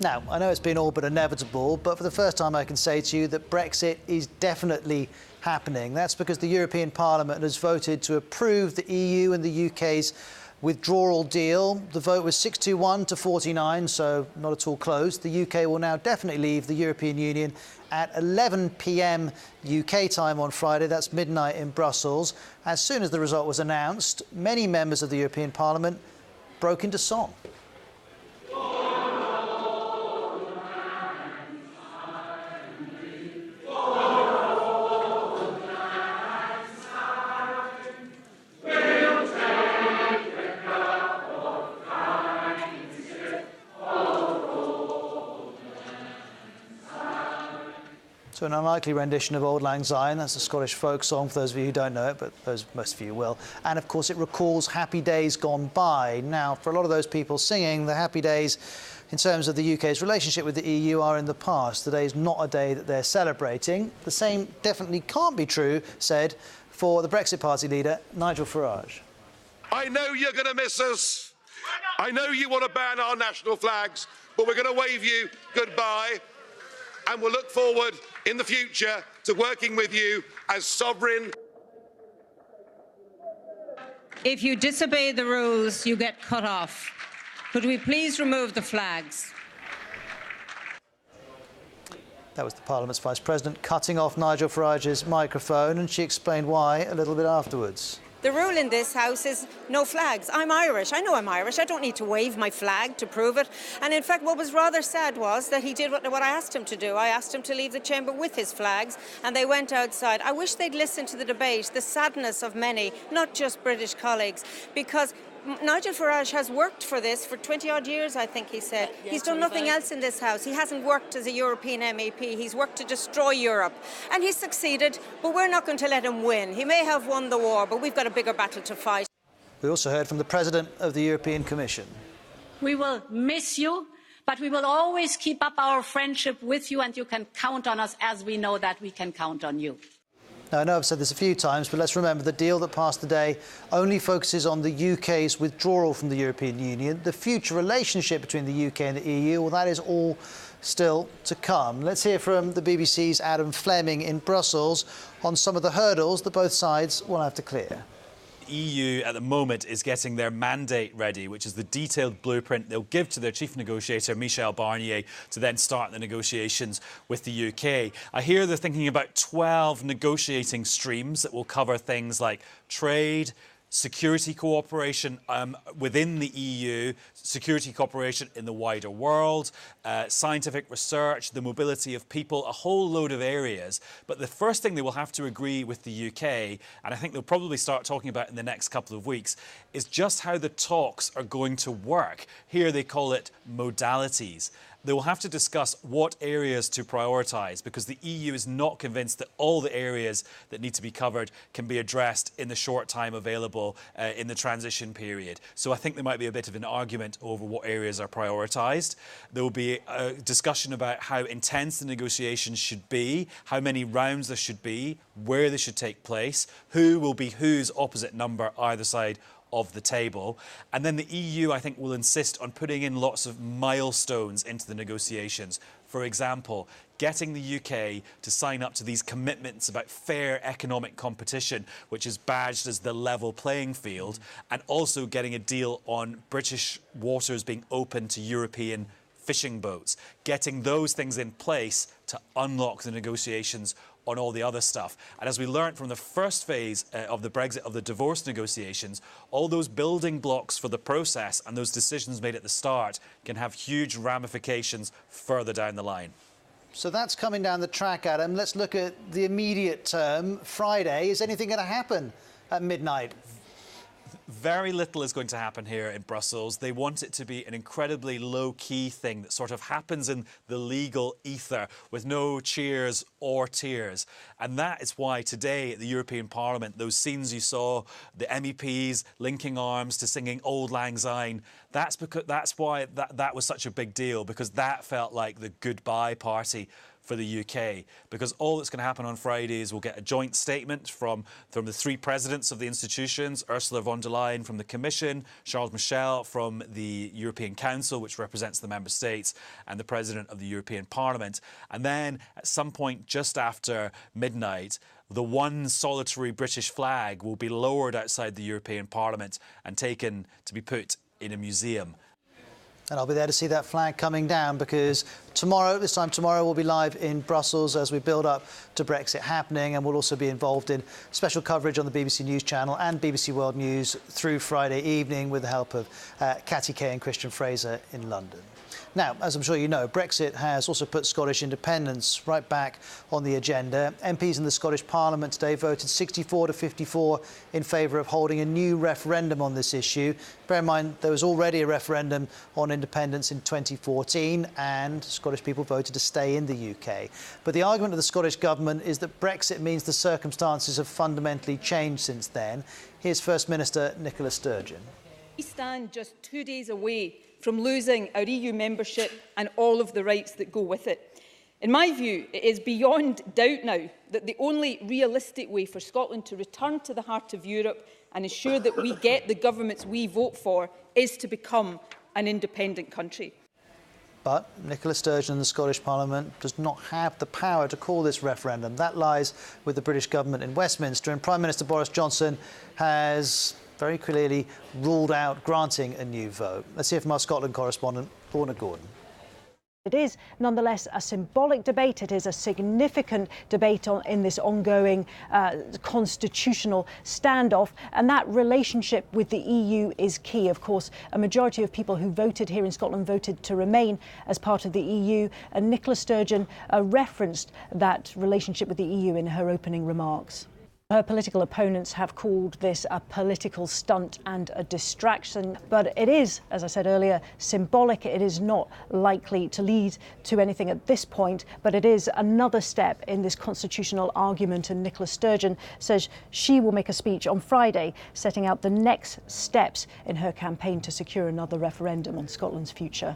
Now, I know it's been all but inevitable, but for the first time I can say to you that Brexit is definitely happening. That's because the European Parliament has voted to approve the EU and the UK's withdrawal deal. The vote was 621 to 49, so not at all close. The UK will now definitely leave the European Union at 11 p.m. UK time on Friday. That's midnight in Brussels. As soon as the result was announced, many members of the European Parliament broke into song. So an unlikely rendition of Auld Lang Syne. That's a Scottish folk song, for those of you who don't know it, but most of you will. And, of course, it recalls happy days gone by. Now, for a lot of those people singing, the happy days in terms of the UK's relationship with the EU are in the past. Today is not a day that they're celebrating. The same definitely can't be true, said, for the Brexit Party leader, Nigel Farage. I know you're going to miss us. I know you want to ban our national flags, but we're going to wave you goodbye. And we'll look forward in the future to working with you as sovereign. If you disobey the rules, you get cut off. Could we please remove the flags? That was the Parliament's Vice President cutting off Nigel Farage's microphone, and she explained why a little bit afterwards. The rule in this House is no flags. I'm Irish. I know I'm Irish. I don't need to wave my flag to prove it. And in fact, what was rather sad was that he did what I asked him to do. I asked him to leave the chamber with his flags, and they went outside. I wish they'd listened to the debate, the sadness of many, not just British colleagues, because Nigel Farage has worked for this for 20-odd years, I think he said. He's done nothing else in this House. He hasn't worked as a European MEP. He's worked to destroy Europe. And he's succeeded, but we're not going to let him win. He may have won the war, but we've got a bigger battle to fight. We also heard from the President of the European Commission. We will miss you, but we will always keep up our friendship with you, and you can count on us as we know that we can count on you. Now, I know I've said this a few times, but let's remember the deal that passed today only focuses on the UK's withdrawal from the European Union. The future relationship between the UK and the EU, well, that is all still to come. Let's hear from the BBC's Adam Fleming in Brussels on some of the hurdles that both sides will have to clear. EU at the moment is getting their mandate ready, which is the detailed blueprint they'll give to their chief negotiator, Michel Barnier, to then start the negotiations with the UK. I hear they're thinking about 12 negotiating streams that will cover things like trade, security cooperation within the EU, security cooperation in the wider world, scientific research, the mobility of people, a whole load of areas. But the first thing they will have to agree with the UK, and I think they'll probably start talking about in the next couple of weeks, is just how the talks are going to work. Here they call it modalities. They will have to discuss what areas to prioritise, because the EU is not convinced that all the areas that need to be covered can be addressed in the short time available in the transition period. So I think there might be a bit of an argument over what areas are prioritised. There will be a discussion about how intense the negotiations should be, how many rounds there should be, where they should take place, who will be whose opposite number either side of the table. And then the EU, I think, will insist on putting in lots of milestones into the negotiations. For example, getting the UK to sign up to these commitments about fair economic competition, which is badged as the level playing field, and also getting a deal on British waters being open to European fishing boats. Getting those things in place to unlock the negotiations on all the other stuff. And as we learned from the first phase of the Brexit, of the divorce negotiations, all those building blocks for the process and those decisions made at the start can have huge ramifications further down the line. So that's coming down the track, Adam. Let's look at the immediate term. Friday, is anything going to happen at midnight? Very little is going to happen here in Brussels. They want it to be an incredibly low-key thing that sort of happens in the legal ether with no cheers or tears. And that is why today at the European Parliament, those scenes you saw, the MEPs linking arms to singing Auld Lang Syne, that's why that was such a big deal, because that felt like the goodbye party for the UK, because all that's going to happen on Friday is we'll get a joint statement from the three presidents of the institutions, Ursula von der Leyen from the Commission, Charles Michel from the European Council, which represents the member states, and the President of the European Parliament. And then at some point just after midnight, the one solitary British flag will be lowered outside the European Parliament and taken to be put in a museum. And I'll be there to see that flag coming down, because this time tomorrow, we'll be live in Brussels as we build up to Brexit happening, and we'll also be involved in special coverage on the BBC News Channel and BBC World News through Friday evening with the help of Catty Kay and Christian Fraser in London. Now, as I'm sure you know, Brexit has also put Scottish independence right back on the agenda. MPs in the Scottish Parliament today voted 64 to 54 in favour of holding a new referendum on this issue. Bear in mind, there was already a referendum on independence in 2014 and Scottish people voted to stay in the UK. But the argument of the Scottish Government is that Brexit means the circumstances have fundamentally changed since then. Here's First Minister Nicola Sturgeon. We stand just 2 days away from losing our EU membership and all of the rights that go with it. In my view, it is beyond doubt now that the only realistic way for Scotland to return to the heart of Europe and ensure that we get the governments we vote for is to become an independent country. But Nicola Sturgeon in the Scottish Parliament does not have the power to call this referendum. That lies with the British government in Westminster, and Prime Minister Boris Johnson has very clearly ruled out granting a new vote. Let's hear from our Scotland correspondent, Lorna Gordon. It is nonetheless a symbolic debate. It is a significant debate in this ongoing constitutional standoff, and that relationship with the EU is key. Of course, a majority of people who voted here in Scotland voted to remain as part of the EU, and Nicola Sturgeon referenced that relationship with the EU in her opening remarks. Her political opponents have called this a political stunt and a distraction, but it is, as I said earlier, symbolic. It is not likely to lead to anything at this point, but it is another step in this constitutional argument, and Nicola Sturgeon says she will make a speech on Friday setting out the next steps in her campaign to secure another referendum on Scotland's future.